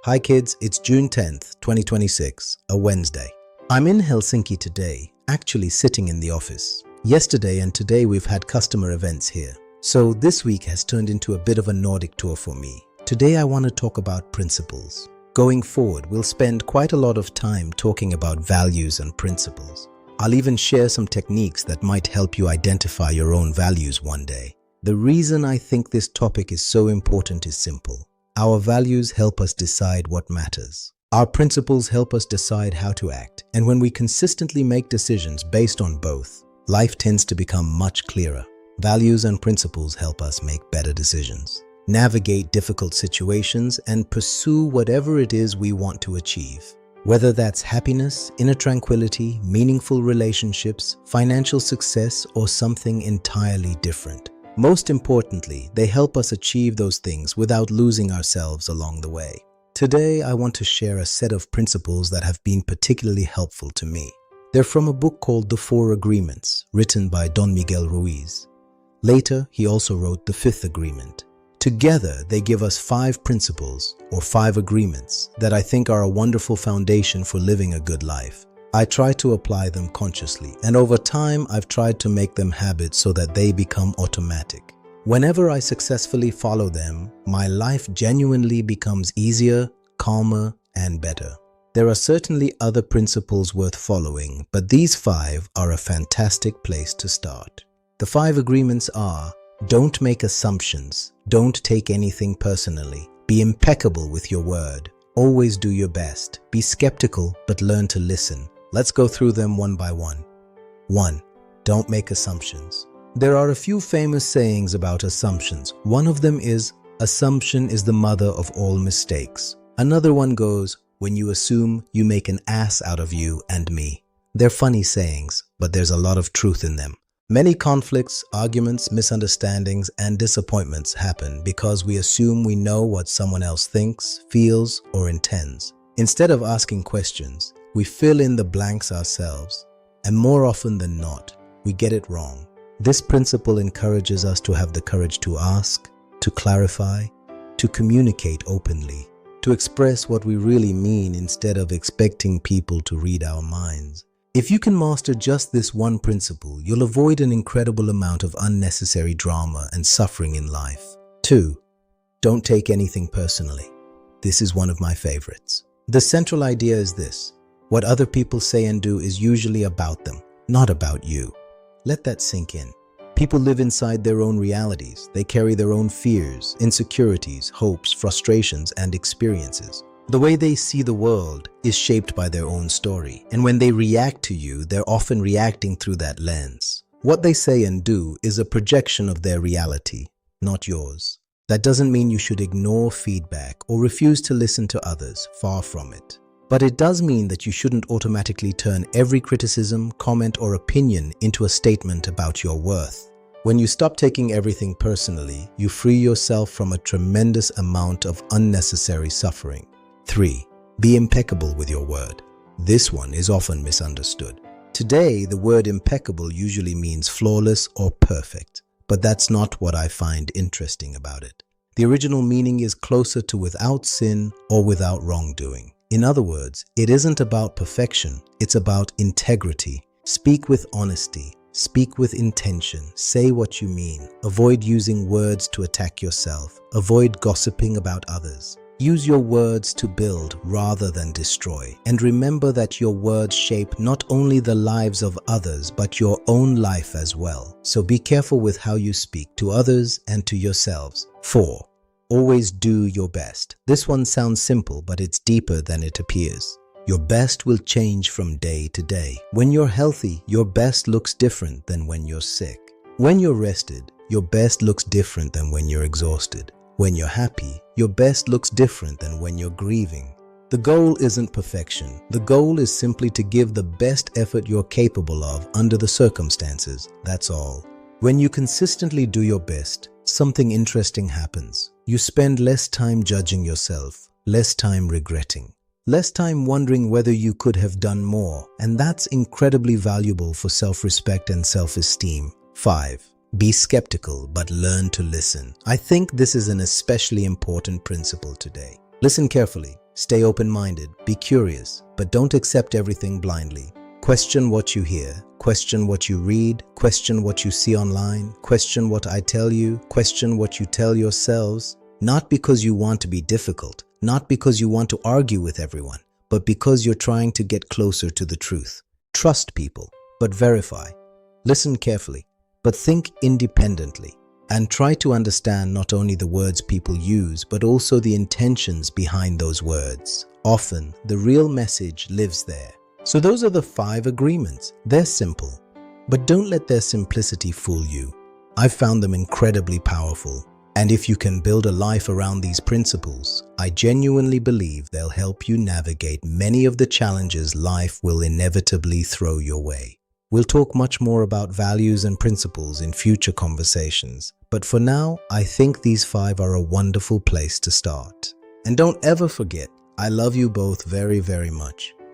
Hi kids, it's June 10th, 2026, a Wednesday. I'm in Helsinki today, actually sitting in the office. Yesterday and today we've had customer events here. So this week has turned into a bit of a Nordic tour for me. Today I want to talk about principles. Going forward, we'll spend quite a lot of time talking about values and principles. I'll even share some techniques that might help you identify your own values one day. The reason I think this topic is so important is simple. Our values help us decide what matters. Our principles help us decide how to act. And when we consistently make decisions based on both, life tends to become much clearer. Values and principles help us make better decisions, navigate difficult situations, and pursue whatever it is we want to achieve. Whether that's happiness, inner tranquility, meaningful relationships, financial success, or something entirely different. Most importantly, they help us achieve those things without losing ourselves along the way. Today, I want to share a set of principles that have been particularly helpful to me. They're from a book called The 4 Agreements, written by Don Miguel Ruiz. Later, he also wrote The 5th Agreement. Together, they give us 5 principles, or 5 agreements, that I think are a wonderful foundation for living a good life. I try to apply them consciously, and over time, I've tried to make them habits so that they become automatic. Whenever I successfully follow them, my life genuinely becomes easier, calmer, and better. There are certainly other principles worth following, but these 5 are a fantastic place to start. The 5 agreements are: don't make assumptions, don't take anything personally, be impeccable with your word, always do your best, be skeptical but learn to listen. Let's go through them one by one. 1. Don't make assumptions. There are a few famous sayings about assumptions. One of them is, assumption is the mother of all mistakes. Another one goes, when you assume, you make an ass out of you and me. They're funny sayings, but there's a lot of truth in them. Many conflicts, arguments, misunderstandings, and disappointments happen because we assume we know what someone else thinks, feels, or intends. Instead of asking questions, we fill in the blanks ourselves, and more often than not, we get it wrong. This principle encourages us to have the courage to ask, to clarify, to communicate openly, to express what we really mean instead of expecting people to read our minds. If you can master just this one principle, you'll avoid an incredible amount of unnecessary drama and suffering in life. 2. Don't take anything personally. This is one of my favorites. The central idea is this: what other people say and do is usually about them, not about you. Let that sink in. People live inside their own realities. They carry their own fears, insecurities, hopes, frustrations, and experiences. The way they see the world is shaped by their own story, and when they react to you, they're often reacting through that lens. What they say and do is a projection of their reality, not yours. That doesn't mean you should ignore feedback or refuse to listen to others, far from it. But it does mean that you shouldn't automatically turn every criticism, comment, or opinion into a statement about your worth. When you stop taking everything personally, you free yourself from a tremendous amount of unnecessary suffering. 3. Be impeccable with your word. This one is often misunderstood. Today, the word impeccable usually means flawless or perfect, but that's not what I find interesting about it. The original meaning is closer to without sin or without wrongdoing. In other words, it isn't about perfection, it's about integrity. Speak with honesty, speak with intention, say what you mean. Avoid using words to attack yourself. Avoid gossiping about others. Use your words to build rather than destroy. And remember that your words shape not only the lives of others, but your own life as well. So be careful with how you speak to others and to yourselves. 4. Always do your best. This one sounds simple, but it's deeper than it appears. Your best will change from day to day. When you're healthy, your best looks different than when you're sick. When you're rested, your best looks different than when you're exhausted. When you're happy, your best looks different than when you're grieving. The goal isn't perfection. The goal is simply to give the best effort you're capable of under the circumstances. That's all. When you consistently do your best, something interesting happens. You spend less time judging yourself, less time regretting, less time wondering whether you could have done more, and that's incredibly valuable for self-respect and self-esteem. 5. Be skeptical, but learn to listen. I think this is an especially important principle today. Listen carefully. Stay open-minded, be curious, but don't accept everything blindly. Question what you hear, question what you read, question what you see online, question what I tell you, question what you tell yourselves. Not because you want to be difficult, not because you want to argue with everyone, but because you're trying to get closer to the truth. Trust people, but verify. Listen carefully, but think independently. And try to understand not only the words people use, but also the intentions behind those words. Often, the real message lives there. So those are the 5 agreements. They're simple, but don't let their simplicity fool you. I've found them incredibly powerful. And if you can build a life around these principles, I genuinely believe they'll help you navigate many of the challenges life will inevitably throw your way. We'll talk much more about values and principles in future conversations, but for now, I think these 5 are a wonderful place to start. And don't ever forget, I love you both very, very much.